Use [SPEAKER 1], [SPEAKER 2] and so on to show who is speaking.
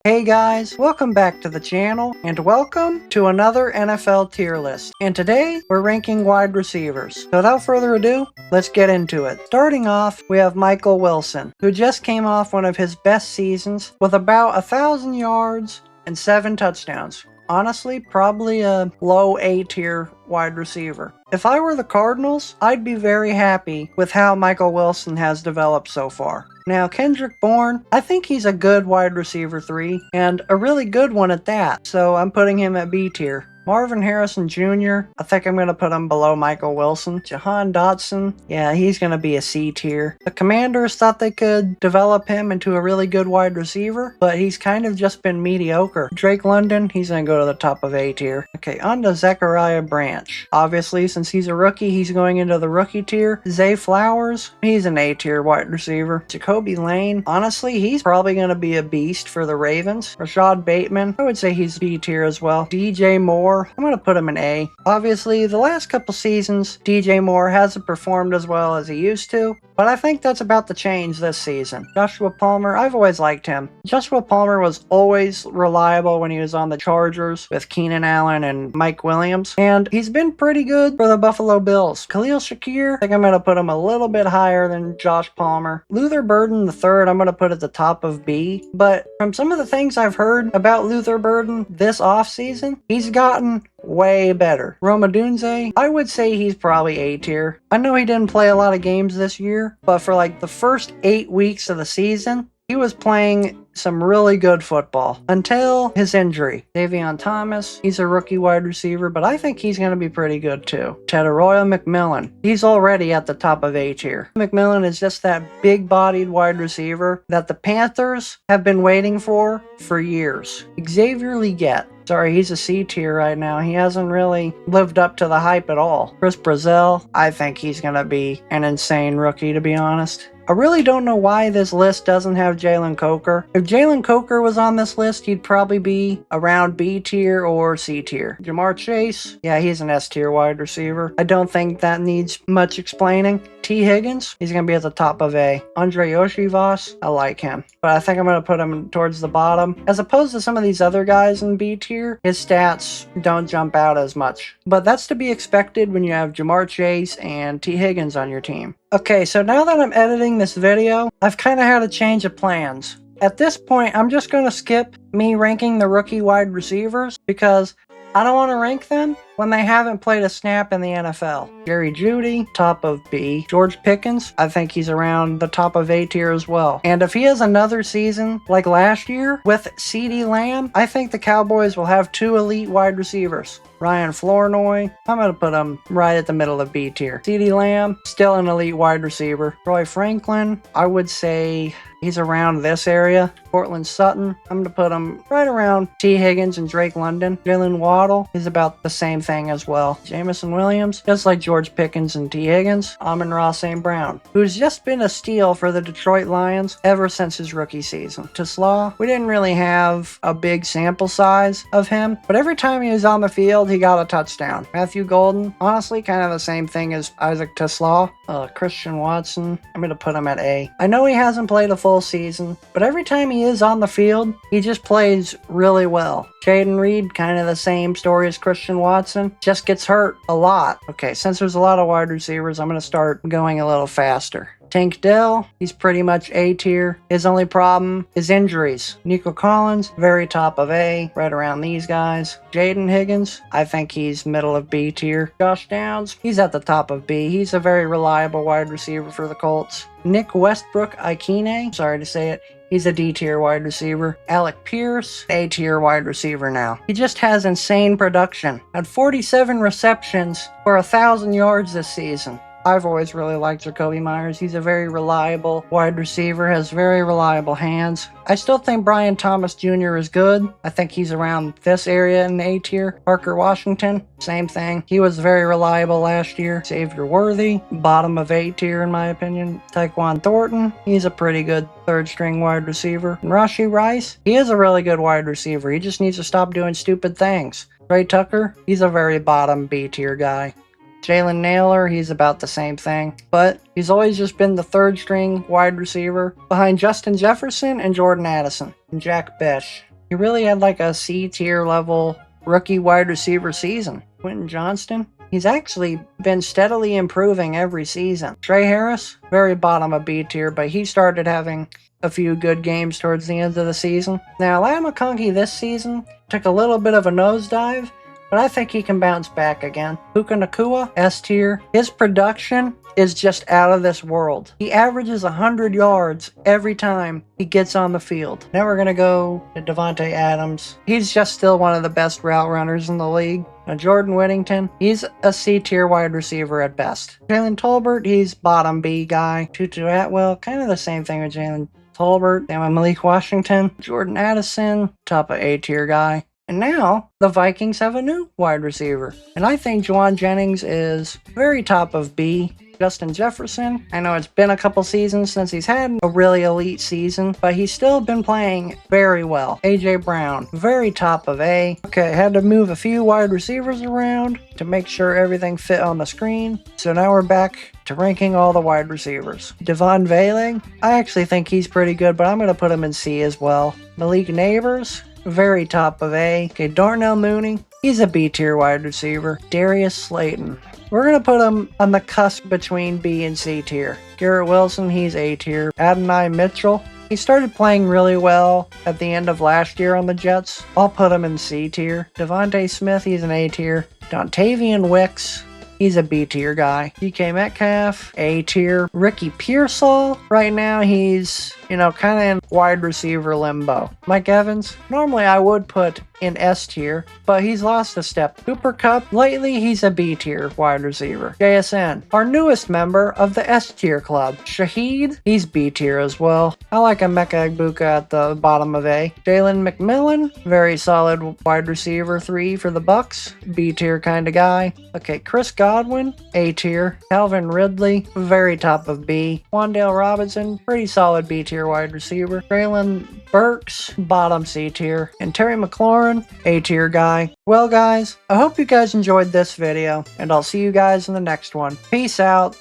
[SPEAKER 1] Hey guys, welcome back to the channel and welcome to another NFL tier list. And today we're ranking wide receivers. So without further ado, let's get into it. Starting off, we have Michael Wilson, who just came off one of his best seasons with about 1,000 yards and 7 touchdowns. Honestly, probably a low A tier wide receiver. If I were the Cardinals, I'd be very happy with how Michael Wilson has developed so far. Now, Kendrick Bourne, I think he's a good wide receiver 3, and a really good one at that, so I'm putting him at B tier. Marvin Harrison Jr., I think I'm going to put him below Michael Wilson. Jahan Dotson, yeah, he's going to be a C tier. The Commanders thought they could develop him into a really good wide receiver, but he's kind of just been mediocre. Drake London, he's going to go to the top of A tier. Okay, on to Zachariah Branch. Obviously, since he's a rookie, he's going into the rookie tier. Zay Flowers, he's an A tier wide receiver. Jacoby Lane, honestly, he's probably going to be a beast for the Ravens. Rashad Bateman, I would say he's B tier as well. DJ Moore, I'm going to put him in A. Obviously, the last couple seasons, DJ Moore hasn't performed as well as he used to, but I think that's about to change this season. Joshua Palmer, I've always liked him. Joshua Palmer was always reliable when he was on the Chargers with Keenan Allen and Mike Williams, and he's been pretty good for the Buffalo Bills. Khalil Shakir, I think I'm going to put him a little bit higher than Josh Palmer. Luther Burden III, I'm going to put at the top of B, but from some of the things I've heard about Luther Burden this offseason, he's gotten way better. Rome Odunze, I would say he's probably A tier. I know he didn't play a lot of games this year, but for like the first 8 weeks of the season, he was playing some really good football until his injury. Davion Thomas, he's a rookie wide receiver, but I think he's going to be pretty good too. Tedaroya McMillan, he's already at the top of A tier. McMillan is just that big-bodied wide receiver that the Panthers have been waiting for years. Xavier Legette, sorry, he's a C tier right now. He hasn't really lived up to the hype at all. Chris Brazzell, I think he's going to be an insane rookie, to be honest. I really don't know why this list doesn't have Jalen Coker. If Jalen Coker was on this list, he'd probably be around B tier or C tier. Jamar Chase, yeah, he's an S tier wide receiver. I don't think that needs much explaining. T. Higgins, he's going to be at the top of A. Andre Yoshivas, I like him, but I think I'm going to put him towards the bottom. As opposed to some of these other guys in B tier, his stats don't jump out as much. But that's to be expected when you have Jamar Chase and T. Higgins on your team. Okay, so now that I'm editing this video, I've kind of had a change of plans. At this point, I'm just going to skip me ranking the rookie wide receivers because I don't want to rank them when they haven't played a snap in the NFL. Jerry Jeudy, top of B. George Pickens, I think he's around the top of A tier as well. And if he has another season like last year with CeeDee Lamb, I think the Cowboys will have 2 elite wide receivers. Ryan Flournoy, I'm going to put him right at the middle of B tier. CeeDee Lamb, still an elite wide receiver. Troy Franklin, I would say he's around this area. Cortland Sutton, I'm going to put him right around T. Higgins and Drake London. Jalen Waddle is about the same thing as well. Jameson Williams, just like George Pickens and T. Higgins. Amon-Ra St. Brown, who's just been a steal for the Detroit Lions ever since his rookie season. TeSlaa, we didn't really have a big sample size of him, but every time he was on the field, he got a touchdown. Matthew Golden, honestly, kind of the same thing as Isaac TeSlaa. Christian Watson, I'm going to put him at A. I know he hasn't played a full season, but every time he is on the field, he just plays really well. Jayden Reed, kind of the same story as Christian Watson, just gets hurt a lot. Okay, since there's a lot of wide receivers, I'm going to start going a little faster. Tank Dell, he's pretty much A tier. His only problem is injuries. Nico Collins, very top of A, right around these guys. Jaden Higgins, I think he's middle of B tier. Josh Downs, he's at the top of B. He's a very reliable wide receiver for the Colts. Nick Westbrook-Ikhine, sorry to say it, he's a D tier wide receiver. Alec Pierce, A tier wide receiver now. He just has insane production. Had 47 receptions for 1,000 yards this season. I've always really liked Jakobi Meyers. He's a very reliable wide receiver, has very reliable hands. I still think Brian Thomas Jr. is good. I think he's around this area in the A tier. Parker Washington, same thing. He was very reliable last year. Xavier Worthy, bottom of A tier in my opinion. Tyquan Thornton, he's a pretty good third string wide receiver. And Rashee Rice, he is a really good wide receiver. He just needs to stop doing stupid things. Trey Tucker, he's a very bottom B tier guy. Jalen Nailor, he's about the same thing, but he's always just been the third string wide receiver behind Justin Jefferson and Jordan Addison. And Jack Bech, He really had like a C tier level rookie wide receiver season. Quentin Johnston, he's actually been steadily improving every season. Trey Harris, very bottom of B tier, but he started having a few good games towards the end of the season. Now, Ladd McConkey this season took a little bit of a nosedive, but I think he can bounce back again. Puka Nacua, S tier. His production is just out of this world. He averages 100 yards every time he gets on the field. Now we're going to go to Davante Adams. He's just still one of the best route runners in the league. Now Jordan Whittington, he's a C tier wide receiver at best. Jalen Tolbert, he's bottom B guy. Tutu Atwell, kind of the same thing with Jalen Tolbert. And Malik Washington, Jordan Addison, top of A tier guy. And now, the Vikings have a new wide receiver. And I think Juwan Jennings is very top of B. Justin Jefferson, I know it's been a couple seasons since he's had a really elite season, but he's still been playing very well. AJ Brown, very top of A. Okay, had to move a few wide receivers around to make sure everything fit on the screen. So now we're back to ranking all the wide receivers. Devon Veiling, I actually think he's pretty good, but I'm going to put him in C as well. Malik Neighbors, very top of A. Okay, Darnell Mooney, he's a B tier wide receiver. Darius Slayton, we're going to put him on the cusp between B and C tier. Garrett Wilson, he's A tier. Adonai Mitchell, he started playing really well at the end of last year on the Jets. I'll put him in C tier. Devontae Smith, he's an A tier. Dontavian Wicks, he's a B tier guy. DK Metcalf, A tier. Ricky Pearsall, right now he's, kind of in wide receiver limbo. Mike Evans, normally I would put in S tier, but he's lost a step. Cooper Kupp, lately he's a B tier wide receiver. JSN, our newest member of the S tier club. Shaheed, he's B tier as well. I like Emeka Egbuka at the bottom of A. Jalen McMillan, very solid wide receiver 3 for the Bucks. B tier kind of guy. Okay, Chris Godwin, A tier. Calvin Ridley, very top of B. Wan'Dale Robinson, pretty solid B tier wide receiver. Traylon Burks, bottom C tier. And Terry McLaurin, A tier guy. Well guys, I hope you guys enjoyed this video, and I'll see you guys in the next one. Peace out.